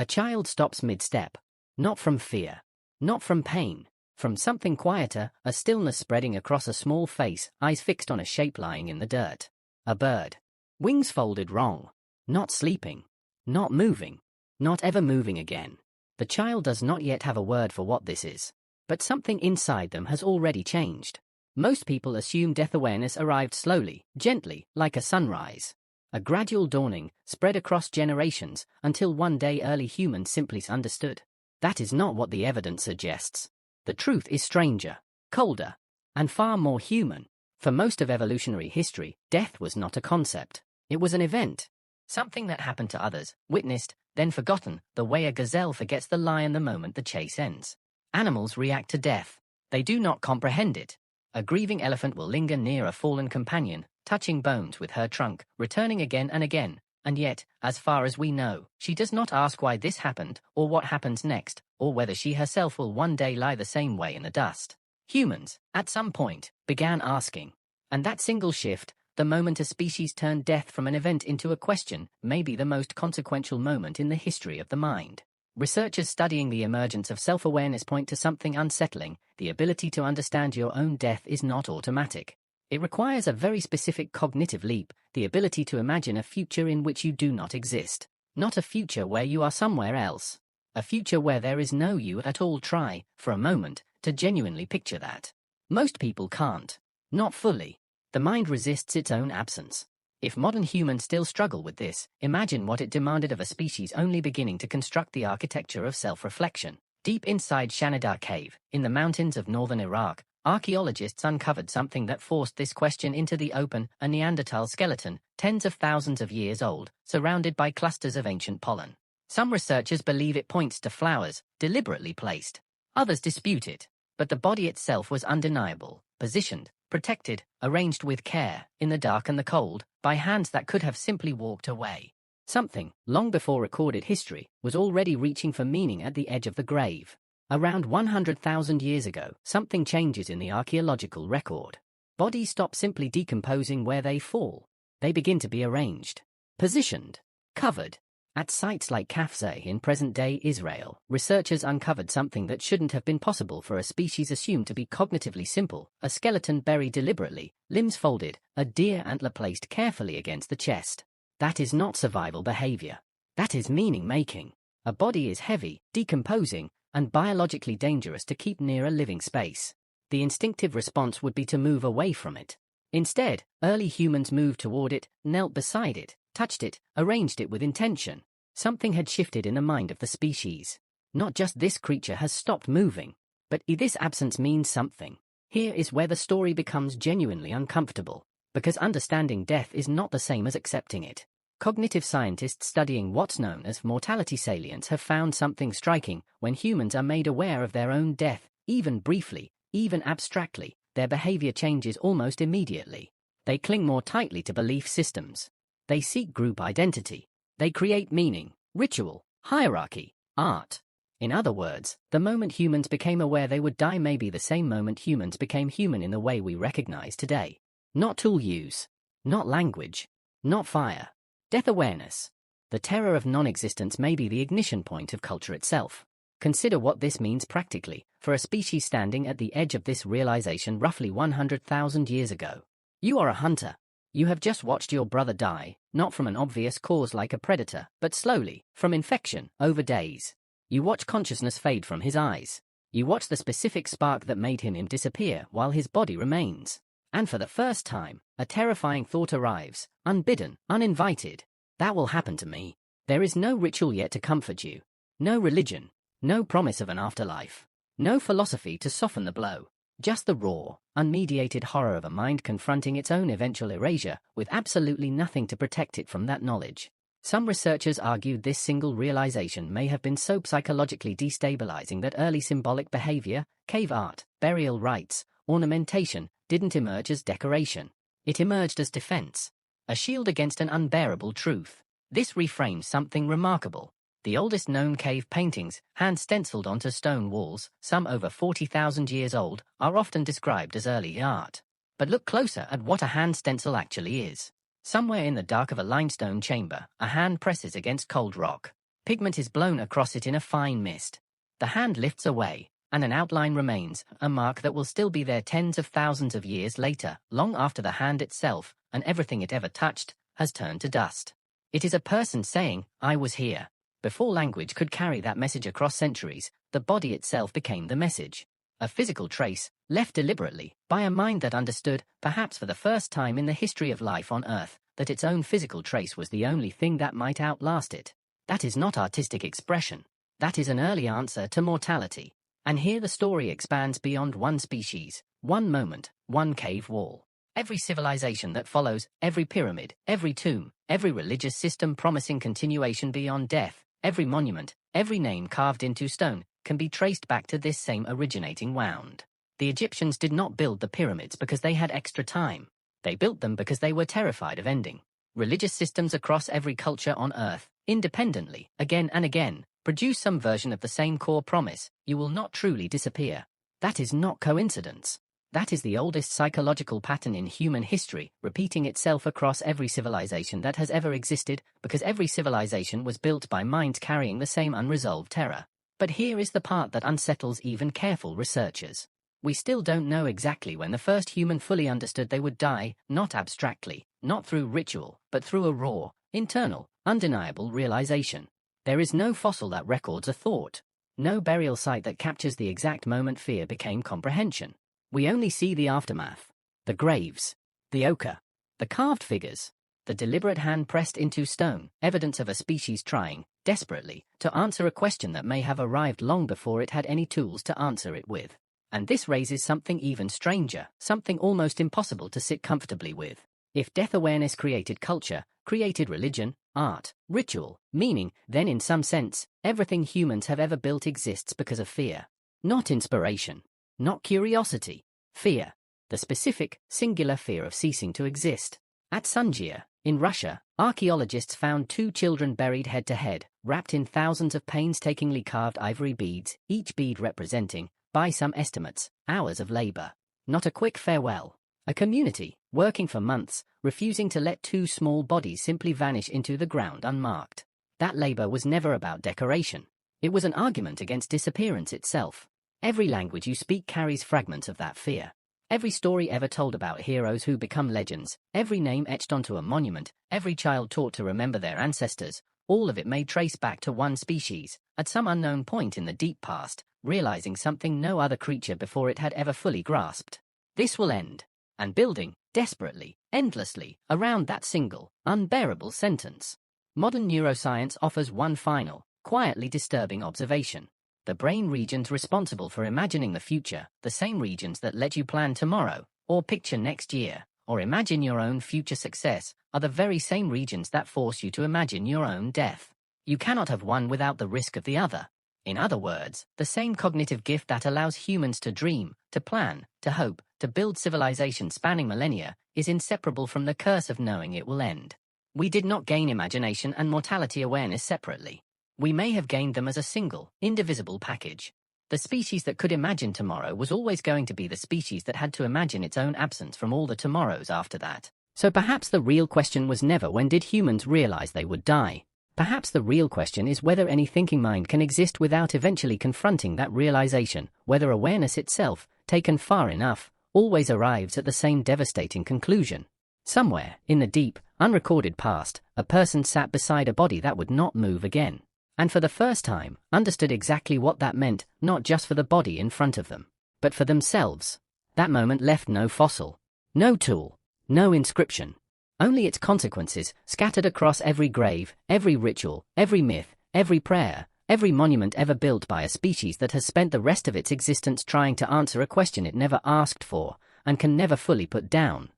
A child stops mid-step, not from fear, not from pain, from something quieter, a stillness spreading across a small face, eyes fixed on a shape lying in the dirt. A bird. Wings folded wrong. Not sleeping. Not moving. Not ever moving again. The child does not yet have a word for what this is. But something inside them has already changed. Most people assume death awareness arrived slowly, gently, like a sunrise. A gradual dawning, spread across generations, until one day early humans simply understood. That is not what the evidence suggests. The truth is stranger, colder, and far more human. For most of evolutionary history, death was not a concept. It was an event. Something that happened to others, witnessed, then forgotten, the way a gazelle forgets the lion the moment the chase ends. Animals react to death. They do not comprehend it. A grieving elephant will linger near a fallen companion, touching bones with her trunk, returning again and again. And yet, as far as we know, she does not ask why this happened, or what happens next, or whether she herself will one day lie the same way in the dust. Humans, at some point, began asking. And that single shift, the moment a species turned death from an event into a question, may be the most consequential moment in the history of the mind. Researchers studying the emergence of self-awareness point to something unsettling. The ability to understand your own death is not automatic. It requires a very specific cognitive leap, the ability to imagine a future in which you do not exist. Not a future where you are somewhere else. A future where there is no you at all. Try, for a moment, to genuinely picture that. Most people can't. Not fully. The mind resists its own absence. If modern humans still struggle with this, imagine what it demanded of a species only beginning to construct the architecture of self-reflection. Deep inside Shanidar cave, in the mountains of northern Iraq, archaeologists uncovered something that forced this question into the open: a Neanderthal skeleton, tens of thousands of years old, surrounded by clusters of ancient pollen. Some researchers believe it points to flowers, deliberately placed. Others dispute it, but the body itself was undeniable, positioned, protected, arranged with care, in the dark and the cold, by hands that could have simply walked away. Something, long before recorded history, was already reaching for meaning at the edge of the grave. Around 100,000 years ago, something changes in the archaeological record. Bodies stop simply decomposing where they fall. They begin to be arranged, positioned, covered. At sites like Qafzeh in present-day Israel, researchers uncovered something that shouldn't have been possible for a species assumed to be cognitively simple: a skeleton buried deliberately, limbs folded, a deer antler placed carefully against the chest. That is not survival behavior. That is meaning-making. A body is heavy, decomposing, and biologically dangerous to keep near a living space. The instinctive response would be to move away from it. Instead, early humans moved toward it, knelt beside it, touched it, arranged it with intention. Something had shifted in the mind of the species. Not just this creature has stopped moving, but this absence means something. Here is where the story becomes genuinely uncomfortable, because understanding death is not the same as accepting it. Cognitive scientists studying what's known as mortality salience have found something striking. When humans are made aware of their own death, even briefly, even abstractly, their behavior changes almost immediately. They cling more tightly to belief systems. They seek group identity. They create meaning, ritual, hierarchy, art. In other words, the moment humans became aware they would die may be the same moment humans became human in the way we recognize today. Not tool use, not language, not fire. Death awareness. The terror of non-existence may be the ignition point of culture itself. Consider what this means practically for a species standing at the edge of this realization roughly 100,000 years ago. You are a hunter. You have just watched your brother die, not from an obvious cause like a predator, but slowly, from infection, over days. You watch consciousness fade from his eyes. You watch the specific spark that made him disappear while his body remains. And for the first time, a terrifying thought arrives, unbidden, uninvited. That will happen to me. There is no ritual yet to comfort you. No religion. No promise of an afterlife. No philosophy to soften the blow. Just the raw, unmediated horror of a mind confronting its own eventual erasure, with absolutely nothing to protect it from that knowledge. Some researchers argued this single realization may have been so psychologically destabilizing that early symbolic behavior, cave art, burial rites, ornamentation, didn't emerge as decoration. It emerged as defense, a shield against an unbearable truth. This reframes something remarkable. The oldest known cave paintings, hand-stenciled onto stone walls, some over 40,000 years old, are often described as early art. But look closer at what a hand stencil actually is. Somewhere in the dark of a limestone chamber, a hand presses against cold rock. Pigment is blown across it in a fine mist. The hand lifts away, and an outline remains, a mark that will still be there tens of thousands of years later, long after the hand itself, and everything it ever touched, has turned to dust. It is a person saying, "I was here." Before language could carry that message across centuries, the body itself became the message. A physical trace, left deliberately, by a mind that understood, perhaps for the first time in the history of life on Earth, that its own physical trace was the only thing that might outlast it. That is not artistic expression. That is an early answer to mortality. And here the story expands beyond one species, one moment, one cave wall. Every civilization that follows, every pyramid, every tomb, every religious system promising continuation beyond death, every monument, every name carved into stone, can be traced back to this same originating wound. The Egyptians did not build the pyramids because they had extra time. They built them because they were terrified of ending. Religious systems across every culture on Earth, independently, again and again, produce some version of the same core promise: you will not truly disappear. That is not coincidence. That is the oldest psychological pattern in human history, repeating itself across every civilization that has ever existed, because every civilization was built by minds carrying the same unresolved terror. But here is the part that unsettles even careful researchers. We still don't know exactly when the first human fully understood they would die, not abstractly, not through ritual, but through a raw, internal, undeniable realization. There is no fossil that records a thought, no burial site that captures the exact moment fear became comprehension. We only see the aftermath, the graves, the ochre, the carved figures, the deliberate hand pressed into stone, evidence of a species trying, desperately, to answer a question that may have arrived long before it had any tools to answer it with. And this raises something even stranger, something almost impossible to sit comfortably with. If death awareness created culture, created religion, art, ritual, meaning, then in some sense, everything humans have ever built exists because of fear. Not inspiration. Not curiosity. Fear. The specific, singular fear of ceasing to exist. At Sungir, in Russia, archaeologists found 2 children buried head to head, wrapped in thousands of painstakingly carved ivory beads, each bead representing, by some estimates, hours of labor. Not a quick farewell. A community, working for months, refusing to let 2 small bodies simply vanish into the ground unmarked. That labor was never about decoration. It was an argument against disappearance itself. Every language you speak carries fragments of that fear. Every story ever told about heroes who become legends, every name etched onto a monument, every child taught to remember their ancestors, all of it may trace back to one species, at some unknown point in the deep past, realizing something no other creature before it had ever fully grasped. This will end. And building, desperately, endlessly, around that single, unbearable sentence. Modern neuroscience offers one final, quietly disturbing observation. The brain regions responsible for imagining the future, the same regions that let you plan tomorrow, or picture next year, or imagine your own future success, are the very same regions that force you to imagine your own death. You cannot have one without the risk of the other. In other words, the same cognitive gift that allows humans to dream, to plan, to hope, to build civilization spanning millennia, is inseparable from the curse of knowing it will end. We did not gain imagination and mortality awareness separately. We may have gained them as a single, indivisible package. The species that could imagine tomorrow was always going to be the species that had to imagine its own absence from all the tomorrows after that. So perhaps the real question was never when did humans realize they would die. Perhaps the real question is whether any thinking mind can exist without eventually confronting that realization, whether awareness itself, taken far enough, always arrives at the same devastating conclusion. Somewhere, in the deep, unrecorded past, a person sat beside a body that would not move again. And for the first time, understood exactly what that meant, not just for the body in front of them, but for themselves. That moment left no fossil, no tool, no inscription. Only its consequences, scattered across every grave, every ritual, every myth, every prayer, every monument ever built by a species that has spent the rest of its existence trying to answer a question it never asked for, and can never fully put down.